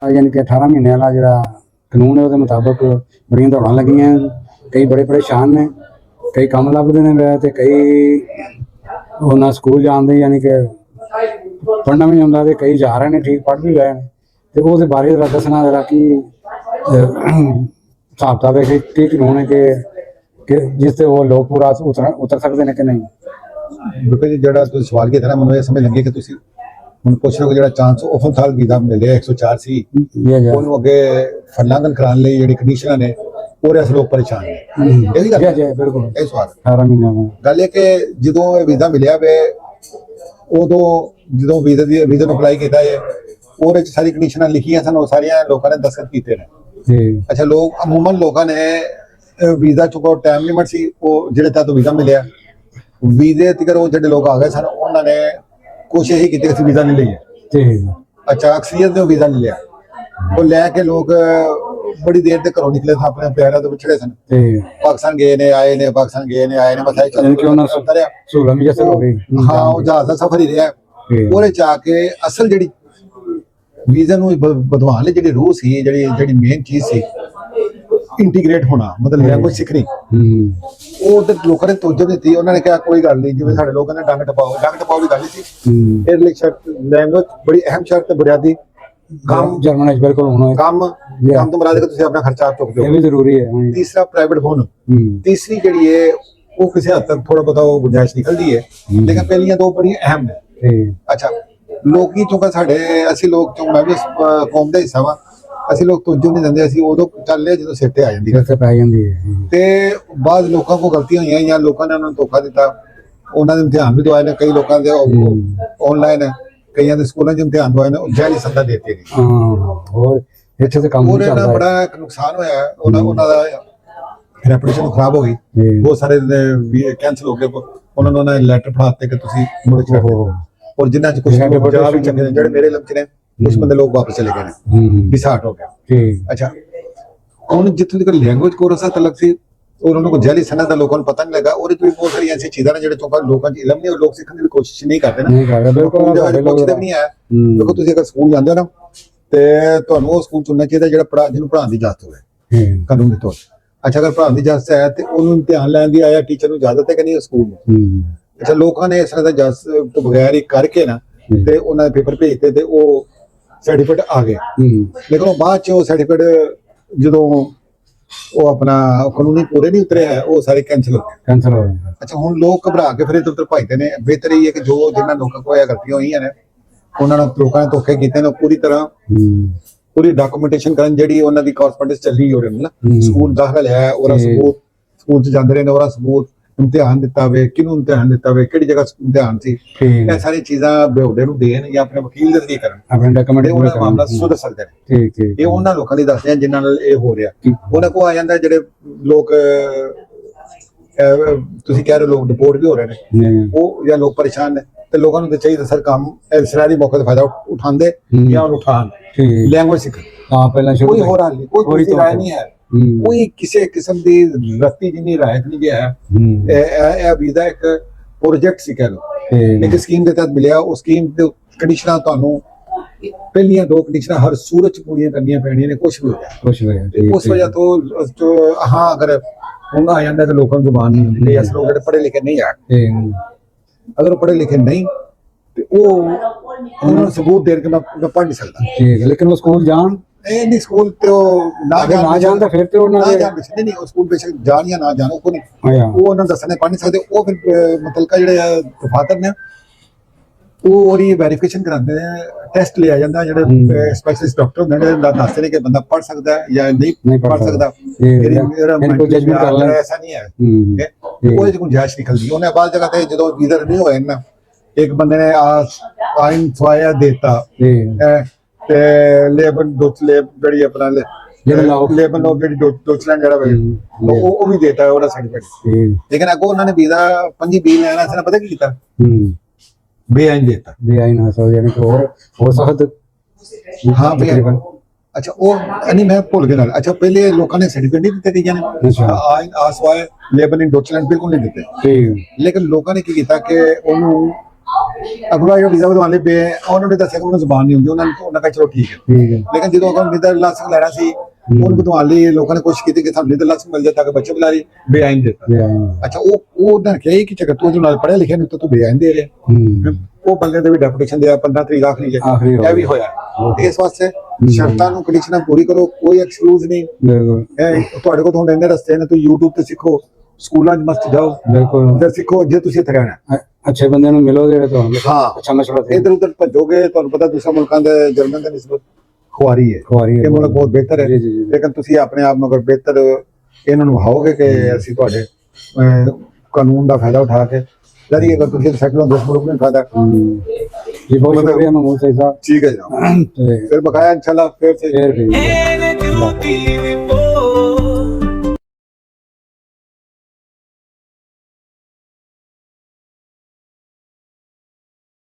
यानी कि 18 महीने वाला जो कानून है वो मुताबिक बड़ियां दौड़ लगियां। कई बड़े परेशान ने, कई कम लभदे ने ते कई ना स्कूल जाते यानी कि पढ़ना भी नहीं होंदा ते कई जा रहे हैं ठीक पढ़ भी गए तो वो बारे दसना जरा कि हिसाब किताब है कि कानून है कि जिससे वो लोग पूरा उतर सकते हैं कि नहीं। बिल्कुल जी, ਜਿਹੜਾ ਤੁਸੀਂ ਸਵਾਲ ਕੀਤਾ ਨਾ ਮੈਨੂੰ ਇਹ ਸਮਝ ਲੱਗੀ ਕਿ ਤੁਸੀਂ ਹੁਣ ਪੁੱਛ ਰਹੇ ਹੋ ਜਿਹੜਾ ਚਾਂਸ ਉਹ ਸਾਲ ਵੀਜ਼ਾ ਮਿਲਿਆ 104 ਸੀ ਉਹਨੂੰ ਅੱਗੇ ਫਰਲਾਂਗਨ ਕਰਾਉਣ ਲਈ ਜਿਹੜੀ ਕੰਡੀਸ਼ਨਾਂ ਨੇ ਉਹਦੇ ਅਸਲ ਲੋਕ ਪਰੇਸ਼ਾਨ ਨੇ। ਇਹੀ ਗੱਲ ਹੈ ਬਿਲਕੁਲ ਇਹ ਸਵਾਲ 18 ਮਹੀਨੇ ਗੱਲ ਇਹ ਕਿ ਜਦੋਂ ਇਹ ਵੀਜ਼ਾ ਮਿਲਿਆ ਵੇ ਉਦੋਂ ਜਦੋਂ ਵੀਜ਼ਾ ਨੂੰ ਅਪਲਾਈ ਕੀਤਾ ਹੈ ਉਹਦੇ ਚ ਸਾਰੀ ਕੰਡੀਸ਼ਨਾਂ ਲਿਖੀਆਂ ਸਨ, ਉਹ ਸਾਰੀਆਂ ਲੋਕਾਂ ਨੇ ਦਸਤਖਤ ਕੀਤੇ ਨੇ। ਅੱਛਾ, ਲੋਕ ਅਮੂਮਨ ਲੋਕਾਂ ਨੇ ਵੀਜ਼ਾ ਚੁੱਕੋ ਟਾਈਮ ਲਿਮਟ ਸੀ ਉਹ ਜਿਹੜੇ ਤੱਕ ਵੀਜ਼ਾ ਮਿਲਿਆ ਵੀਜ਼ੇ ਤੀਕਰ ਉਹ ਜਿਹੜੇ ਲੋਕ ਆ ਗਏ ਸਨ ਉਹਨਾਂ ਨੇ ਕੋਸ਼ਿਸ਼ ਹੀ ਕੀਤੀ ਕਿ ਅਸੀਂ ਵੀਜ਼ਾ ਨਹੀਂ ਲਈਏ। ਅੱਛਾ, ਅਕਸਰੀਅਤ ਨੇ ਵੀਜ਼ਾ ਨਹੀਂ ਲਿਆ। ਉਹ ਲੈ ਕੇ ਲੋਕ ਬੜੀ ਦੇਰ ਤੱਕ ਘਰੋਂ ਨਿਕਲੇ ਸਨ, ਆਪਣੇ ਪਿਆਰਿਆਂ ਤੋਂ ਵਿਛੜੇ ਸਨ। ਪਾਕਿਸਤਾਨ ਗਏ ਨੇ ਆਏ ਨੇ, ਪਾਕਿਸਤਾਨ ਗਏ ਨੇ ਆਏ ਨੇ, ਬਸ ਇਹ ਹਾਂ ਉਹ ਜਹਾਜ਼ ਦਾ ਸਫ਼ਰ ਹੀ ਰਿਹਾ। ਉਹਦੇ ਚ ਆ ਕੇ ਅਸਲ ਜਿਹੜੀ ਵੀਜ਼ਾ ਨੂੰ ਵਧਵਾਉਣ ਲਈ ਜਿਹੜੀ ਰੂਹ ਸੀ, ਜਿਹੜੀ ਮੇਨ ਚੀਜ਼ ਸੀ ਇੰਟੀਗ੍ਰੇਟ ਹੋਣਾ, ਮਤਲਬ ਲੈਂਗੁਏਜ ਸਿੱਖਣੀ, ਉਹ ਤੇ ਲੋਕਾਂ ਨੇ ਤੋਜਹ ਦਿੱਤੀ। ਉਹਨਾਂ ਨੇ ਕਿਹਾ ਕੋਈ ਗੱਲ ਨਹੀਂ, ਜਿਵੇਂ ਸਾਡੇ ਲੋਕਾਂ ਨੇ ਡੰਗ ਟਪਾਓ ਦੀ ਗੱਲ ਸੀ। ਇਹਦੇ ਲਈ ਸ਼ਰਤ ਲੈਂਗੁਏਜ ਬੜੀ ਅਹਿਮ ਸ਼ਰਤ ਬੁਨਿਆਦੀ ਕੰਮ ਜਰਮਨ ਵਿੱਚ ਬਿਲਕੁਲ ਹੋਣਾ ਕੰਮ ਤੋਂ ਮੁਰਾਦ ਹੈ ਕਿ ਤੁਸੀਂ ਆਪਣਾ ਖਰਚਾ ਆਪ ਚੁੱਕਦੇ ਹੋ, ਇਹ ਵੀ ਜ਼ਰੂਰੀ ਹੈ। ਤੀਸਰਾ ਪ੍ਰਾਈਵੇਟ ਹੋਣ, ਤੀਸਰੀ ਜਿਹੜੀ ਹੈ ਉਹ ਕਿਸੇ ਹੱਦ ਤੱਕ ਥੋੜਾ ਬਹੁਤਾ ਉਹ ਗੁੰਜਾਇਸ਼ ਨਿਕਲਦੀ ਹੈ, ਲੇਕਿਨ ਪਹਿਲੀਆਂ ਦੋ ਬੜੀਆਂ ਅਹਿਮ ਨੇ। ਅੱਛਾ, ਲੋਕੀ ਚੋਂ ਸਾਡੇ ਅਸੀਂ ਲੋਕ ਚੋਂ ਮੈਂ ਵੀ ਕੌਮ ਦਾ ਹਿੱਸਾ ਵਾ, ਅਸੀਂ ਲੋਕ ਤੋਜਹ ਨਹੀਂ ਦਿੰਦੇ। ਅਸੀਂ ਉਦੋਂ ਚੱਲੇ ਜਦੋਂ ਸਿਰ ਤੇ ਆ ਜਾਂਦੀ ਹੈ ਤੇ ਬਾਅਦ ਲੋਕਾਂ ਕੋਲ ਗਲਤੀਆਂ ਹੋਈਆਂ ਜਾਂ ਲੋਕਾਂ ਨੇ ਉਹਨਾਂ ਨੂੰ ਧੋਖਾ ਦਿੱਤਾ। ਉਹਨਾਂ ਦੇ ਇਮਤਿਹਾਨ ਵੀ ਦਵਾਏ ਨੇ, ਕਈ ਲੋਕਾਂ ਦੇ ਆਨਲਾਈਨ, ਕਈਆਂ ਦੇ ਸਕੂਲਾਂ 'ਚ ਇਮਤਿਹਾਨ ਦਵਾਏ ਨੇ, ਜਾਅਲੀ ਸੰਦਾ ਦਿੱਤੇ ਨੇ। ਹੋਰ ਇੱਥੇ ਤੇ ਕੰਮ ਉਹਦੇ ਨਾਲ ਬੜਾ ਨੁਕਸਾਨ ਹੋਇਆ, ਉਹਨਾਂ ਦਾ ਰੈਪੂਟੇਸ਼ਨ ਖਰਾਬ ਹੋ ਗਈ। ਬਹੁਤ ਸਾਰੇ ਕੈਂਸਲ ਹੋ ਗਏ, ਉਹਨਾਂ ਨੂੰ ਉਹਨਾਂ ਨੇ ਲੈਟਰ ਫੜਾਤੇ ਕਿ ਤੁਸੀਂ ਮੁੜ ਕੇ ਔਰ ਜਿਨ੍ਹਾਂ 'ਚ ਕੁਝ ਪੰਜਾਬ ਵੀ ਚੰਗੇ ਨੇ, ਜਿਹੜੇ ਮੇਰੇ ਇਲਾਕੇ ਨੇ ਕੁਝ ਬੰਦੇ ਲੋਕ ਵਾਪਸ ਚਲੇ ਗਏ ਨੇ, ਵਿਸਾਟ ਹੋ ਗਿਆ। ਅੱਛਾ, ਹੁਣ ਜਿੱਥੋਂ ਤੱਕ ਲੈਂਗੁਏਜ ਕੋਰਸ ਦਾ ਤਲਕ ਸੀ ਔਰ ਉਹਨਾਂ ਨੂੰ ਜਾਅਲੀ ਸਨਦ ਦਾ ਲੋਕਾਂ ਨੂੰ ਪਤਾ ਨਹੀਂ ਲੱਗਾ। ਉਹਦੇ ਚ ਵੀ ਬਹੁਤ ਸਾਰੀਆਂ ਐਸੀ ਚੀਜ਼ਾਂ ਨੇ ਜਿਹੜੇ ਲੋਕਾਂ 'ਚ ਇਲਮ ਨਹੀਂ, ਲੋਕ ਸਿੱਖਣ ਦੀ ਕੋਸ਼ਿਸ਼ ਨਹੀਂ ਕਰਦੇ ਨਾ, ਪੁੱਛਦੇ ਵੀ ਨਹੀਂ ਹੈ। ਦੇਖੋ, ਤੁਸੀਂ ਅਗਰ ਸਕੂਲ ਜਾਂਦੇ ਹੋ ਨਾ ਤੇ ਤੁਹਾਨੂੰ ਉਹ ਸਕੂਲ ਚੁਣਨਾ ਚਾਹੀਦਾ ਜਿਹੜਾ ਜਿਹਨੂੰ ਪੜ੍ਹਾਉਣ ਦੀ ਇਜਾਜ਼ਤ ਹੋਵੇ ਕਾਨੂੰਨੀ ਤੌਰ ਤੇ। ਅੱਛਾ, ਅਗਰ ਪੜ੍ਹਾਉਣ ਦੀ ਇਜਾਜ਼ਤ ਹੈ ਤੇ ਉਹਨੂੰ ਇਮਤਿਹਾਨ ਲੈਣ ਦੀ ਆਇਆ ਟੀਚਰ ਨੂੰ ਇਜਾਜ਼ਤ ਹੈ ਕਿ ਨਹੀਂ ਸਕੂਲ ਨੂੰ। ਅੱਛਾ, ਲੋਕਾਂ ਨੇ ਇਸ ਤਰ੍ਹਾਂ ਦਾ ਇਜਾਜ਼ਤ ਤੋਂ ਬਗੈਰ ਹੀ ਕਰਕੇ ਨਾ ਤੇ ਉਹਨਾਂ ਦੇ ਪੇਪਰ ਭੇਜਤੇ ਤੇ ਉਹ ਸਰਟੀਫਿਕੇਟ ਆ ਗਏ, ਲੇਕਿਨ ਉਹ ਬਾਅਦ ਚ ਉਹ ਸਰਟੀਫਿਕੇਟ ਜਦੋਂ ਉਹ ਆਪਣਾ ਕਾਨੂੰਨੀ ਪੂਰੇ ਨਹੀਂ ਉਤਰੇ ਹੈ ਉਹ ਸਾਰੇ ਕੈਂਸਲ ਹੋ ਗਏ। ਅੱਛਾ, ਹੁਣ ਲੋਕ ਘਬਰਾ ਕੇ ਫਿਰ ਇੱਧਰ ਉੱਧਰ ਭੱਜਦੇ ਨੇ। ਬਿਹਤਰ ਇਹ ਹੈ ਕਿ ਜੋ ਜਿਨ੍ਹਾਂ ਲੋਕਾਂ ਕੋਲ ਇਹ ਗਲਤੀਆਂ ਹੋਈਆਂ ਨੇ ਉਹਨਾਂ ਨੂੰ ਲੋਕਾਂ ਨੇ ਧੋਖੇ ਕੀਤੇ ਨੇ ਪੂਰੀ ਤਰ੍ਹਾਂ ਪੂਰੀ ਡਾਕੂਮੈਂਟੇਸ਼ਨ ਕਰਨ, ਜਿਹੜੀ ਉਹਨਾਂ ਦੀ ਕਾਰਸਪੋਂਡੈਂਸ ਚੱਲੀ ਹੋ ਰਹੀ ਹੈ, ਸਕੂਲ ਦਾਖਲ ਹੈ ਉਹਦਾ ਸਬੂਤ, ਸਕੂਲ ਚ ਜਾਂਦੇ ਰਹੇ ਨੇ ਉਹਦਾ ਸਬੂਤ, ਇਮਤਿਹਾਨ ਦਿੱਤਾ ਹੋਵੇ, ਕਿਹਨੂੰ ਇਮਤਿਹਾਨ ਦਿੱਤਾ ਹੋਵੇ, ਕਿਹੜੀ ਜਗ੍ਹਾ ਇਮਤਿਹਾਨ ਸੀ, ਇਹ ਸਾਰੀ ਚੀਜ਼ਾਂ ਬੇਹੂਦੇ ਨੂੰ ਦੇਣ ਜਾਂ ਆਪਣੇ ਵਕੀਲ ਦੇ ਜ਼ਰੀਏ ਕਰਨ, ਆਪਣੇ ਡਾਕੂਮੈਂਟ ਉਹਨਾਂ ਦਾ ਮਾਮਲਾ ਸੁਧਰ ਸਕਦਾ ਹੈ। ਇਹ ਉਹਨਾਂ ਲੋਕਾਂ ਲਈ ਦੱਸਦੇ ਆ ਜਿਨ੍ਹਾਂ ਨਾਲ ਇਹ ਹੋ ਰਿਹਾ। ਉਹਨਾਂ ਕੋਲ ਆ ਜਾਂਦਾ ਜਿਹੜੇ ਲੋਕ ਤੁਸੀਂ ਕਹਿ ਰਹੇ ਲੋਕ ਡਿਪੋਰਟ ਵੀ ਹੋ ਰਹੇ ਨੇ, ਉਹ ਜਾਂ ਲੋਕ ਪਰੇਸ਼ਾਨ ਨੇ ਤੇ ਲੋਕਾਂ ਨੂੰ ਤਾਂ ਚਾਹੀਦਾ ਸਰ ਕੰਮ ਇਸਰਾਇਲੀ ਮੌਕੇ ਦਾ ਫਾਇਦਾ ਉਠਾਉਂਦੇ ਜਾਂ ਉਹਨੂੰ ਉਠਾਉਣ, ਲੈਂਗੁਏਜ ਸਿੱਖਣ। ਪਹਿਲਾਂ ਕੋਈ ਹੋਰ ਹਾਲ ਨਹੀਂ, ਕੋਈ ਰਾਏ ਨਹੀਂ ਹੈ, ਕੋਈ ਕਿਸੇ ਕਿਸਮ ਦੀ ਰੱਤੀ ਜਿੰਨੀ ਰਾਇਤ ਨਹੀਂ ਹੈ। ਇਹ ਵੀਜ਼ਾ ਇੱਕ ਪ੍ਰੋਜੈਕਟ ਸੀ, ਕਹਿ ਲਓ ਇੱਕ ਸਕੀਮ ਦੇ ਤਹਿਤ ਮਿਲਿਆ। ਉਹ ਸਕੀਮ ਦੇ ਕੰਡੀਸ਼ਨਾਂ ਤੁਹਾਨੂੰ ਪਹਿਲੀਆਂ ਦੋ ਕੰਡੀਸ਼ਨਾਂ ਹਰ ਸੂਰਤ ਚ ਪੂਰੀਆਂ ਕਰਨੀਆਂ ਪੈਣੀਆਂ ਨੇ, ਕੁਛ ਵੀ ਹੋਇਆ ਉਸ ਵਜ੍ਹਾ ਤੋਂ ਹਾਂ ਅਗਰ ਹੁਣ ਆ ਜਾਂਦਾ ਤਾਂ ਲੋਕਾਂ ਨੂੰ ਜ਼ੁਬਾਨ ਨਹੀਂ ਹੁੰਦੀ। ਅਸਲ ਲੋਕ ਜਿਹੜੇ ਪੜ੍ਹੇ ਲਿਖੇ ਨਹੀਂ ਆ, ਅਗਰ ਉਹ ਪੜ੍ਹੇ ਲਿਖੇ ਨਹੀਂ ਤੇ ਉਹ ਉਹਨਾਂ ਨੂੰ ਸਬੂਤ ਦੇਣ ਕਿ ਮੈਂ ਪੜ੍ਹ ਨਹੀਂ ਸਕਦਾ, ਲੇਕਿਨ ਉਹ ਸਕੂਲ ਜਾਣ ਇਹ ਨਹੀਂ ਸਕੂਲ ਤੇ ਉਹ ਨਾ ਜਾਣ ਤਾਂ ਫਿਰ ਤੇ ਉਹਨਾਂ ਨਾ ਜਾਣ ਨਹੀਂ, ਉਹ ਸਕੂਲ ਬੇਸ਼ੱਕ ਜਾਣ ਜਾਂ ਨਾ ਜਾਣ ਉਹ ਨਹੀਂ, ਉਹ ਉਹਨਾਂ ਦੱਸਣੇ ਪੜ੍ਹ ਨਹੀਂ ਸਕਦੇ। ਉਹ ਫਿਰ ਮਤਲਬ ਜਿਹੜੇ ਦਫਾਤਰ ਨੇ ਉਹ ਉਹਦੀ ਵੈਰੀਫਿਕੇਸ਼ਨ ਕਰਾਉਂਦੇ ਨੇ, ਟੈਸਟ ਲਿਆ ਜਾਂਦਾ, ਜਿਹੜੇ ਸਪੈਸ਼ਲਿਸਟ ਡਾਕਟਰ ਹੁੰਦੇ ਨੇ ਦੱਸਦੇ ਨੇ ਕਿ ਬੰਦਾ ਪੜ੍ਹ ਸਕਦਾ ਹੈ ਜਾਂ ਨਹੀਂ ਪੜ੍ਹ ਸਕਦਾ। ਐਸਾ ਨਹੀਂ ਹੈ, ਉਹਦੇ ਚ ਗੁੰਜਾਇਸ਼ ਨਿਕਲਦੀ। ਉਹਨੇ ਬਾਅਦ ਜਗ੍ਹਾ ਤੇ ਜਦੋਂ ਵੀਜ਼ਾ ਨਹੀਂ ਹੋਇਆ ਨਾ, ਇੱਕ ਬੰਦੇ ਨੇ ਆਇਨ ਸਵਾਇਆ ਦੇਤਾ ਤੇ ਲੇਬਨ ਦੋਚਲੇ ਜਿਹੜੀ ਆਪਣਾ ਲੇਬਨ ਲੋਕ ਜਿਹੜੀ ਦੋਚਲੈਂਡ ਜਿਹੜਾ ਉਹ ਵੀ ਦੇਤਾ ਉਹਦਾ ਸਰਟੀਫਿਕੇਟ। ਲੇਕਿਨ ਅੱਗੋਂ ਉਹਨਾਂ ਨੇ ਵੀਜ਼ਾ 5-20 ਲੈਣਾ ਸੀ ਨਾ, ਪਤਾ ਕੀ ਕੀਤਾ, ਬੇਆਈਨ ਦੇਤਾ। ਬੇਆਈਨ ਹਾਸਲ ਯਾਨੀ ਕਿ ਹੋਰ ਸਖਤ। ਹਾਂ ਬੇਆਈਨ। ਅੱਛਾ, ਉਹ ਨਹੀਂ ਮੈਂ ਭੁੱਲ ਗਿਆ ਨਾਲ। ਅੱਛਾ, ਪਹਿਲੇ ਲੋਕਾਂ ਨੇ ਸਰਟੀਫਿਕੇਟ ਨਹੀਂ ਦਿੱਤੇ ਕਈਆਂ ਨੇ, ਆਇਨ ਆਸਵਾਏ ਲੇਬਨ ਇਨ ਦੋਚਲੈਂਡ ਬਿਲਕੁਲ ਨਹੀਂ ਦਿੱਤੇ। ਲੇਕਿਨ ਲੋਕਾਂ ਨੇ ਕੀ ਕੀਤਾ ਕਿ ਉਹਨੂੰ ਅਗਲਾ ਇਹ ਵੀਜ਼ਾ ਵਧਵਾਉਣ ਲਈ ਉਹਨਾਂ ਨੇ ਦੱਸਿਆ ਕਿ ਉਹਨਾਂ ਨੂੰ ਜ਼ਬਾਨ ਨਹੀਂ ਹੁੰਦੀ, ਉਹਨਾਂ ਕਹਾ ਚਲੋ ਠੀਕ ਹੈ। ਠੀਕ ਹੈ। ਲੇਕਿਨ ਜਦੋਂ ਅਗਰ ਵੀਜ਼ਾ ਲਾਇਸੈਂਸ ਲੈਣਾ ਸੀ, ਉਹਨੂੰ ਵਧਵਾਉਣ ਲਈ ਲੋਕਾਂ ਨੇ ਕੋਸ਼ਿਸ਼ ਕੀਤੀ ਕਿ ਸਾਨੂੰ ਵੀਜ਼ਾ ਲਾਇਸੈਂਸ ਮਿਲ ਜਾਏ ਤਾਂ ਕਿ ਬੱਚੇ ਬੁਲਾ ਲਈ, ਬੇਆਈਨ ਦਿੱਤਾ। ਅੱਛਾ, ਉਹ ਉਹਨਾਂ ਨੇ ਕਿਹਾ ਕਿ ਚੱਕਰ ਤੂੰ ਉਹਦੇ ਨਾਲ ਪੜ੍ਹਿਆ ਲਿਖਿਆ ਨਹੀਂ ਤਾਂ ਤੂੰ ਬੇਆਈਨ ਦੇ ਰਿਹਾ। ਉਹ ਬੰਦੇ ਦੇ ਵੀ ਡੈਪੂਟੇਸ਼ਨ ਦੇ 15 ਤਰੀਕ ਆਖਰੀ ਹੈ, ਇਹ ਵੀ ਹੋਇਆ। ਇਸ ਵਾਸਤੇ ਸ਼ਰਤਾਂ ਨੂੰ ਕੰਡੀਸ਼ਨਾਂ ਪੂਰੀ ਕਰੋ, ਕੋਈ ਐਕਸਕਿਊਜ਼ ਨਹੀਂ। ਤੁਹਾਡੇ ਕੋਲ ਹੁਣ ਇੰਨੇ ਰਸਤੇ ਨੇ, ਤੁਸੀਂ YouTube ਤੇ ਸਿੱਖੋ, ਸਕੂਲਾਂ 'ਚ ਮਸਤ ਜਾਓ, ਬਿਲਕੁਲ ਤੇ ਸਿੱਖੋ ਜੇ ਤੁਸੀਂ ਇੱਥੇ ਰਹਿਣਾ। ਅੱਛੇ ਬੰਦਿਆਂ ਨੂੰ ਮਿਲੋ ਜਿਹੜੇ ਤੁਹਾਨੂੰ ਹਾਂ, ਅੱਛਾ ਮਸ਼ਵਰਾ ਦੇ। ਇੱਧਰ ਉੱਧਰ ਭੱਜੋਗੇ, ਤੁਹਾਨੂੰ ਪਤਾ ਦੂਸਰੇ ਮੁਲਕਾਂ ਦੇ ਜਰਮਨ ਦੇ ਨਿਸਬਤ ਖੁਆਰੀ ਹੈ, ਇਹ ਮੁਲਕ ਬਹੁਤ ਬਿਹਤਰ ਹੈ। ਲੇਕਿਨ ਤੁਸੀਂ ਆਪਣੇ ਆਪ ਨੂੰ ਅਗਰ ਬਿਹਤਰ ਇਹਨਾਂ ਨੂੰ ਵਿਖਾਓਗੇ ਕਿ ਅਸੀਂ ਤੁਹਾਡੇ ਕਾਨੂੰਨ ਦਾ ਫਾਇਦਾ ਉਠਾ ਕੇ ਯਾਰੀ ਅਗਰ ਤੁਸੀਂ ਸੈਟਲ ਹੁੰਦੇ, ਇਸ ਮੁਲਕ ਨੂੰ ਫਾਇਦਾ। ਜੀ ਬਹੁਤ ਸ਼ੁਕਰੀਆ महमूद सईद साहब। ठीक है जनाब, फिर बकाया इंशाल्लाह फिर से।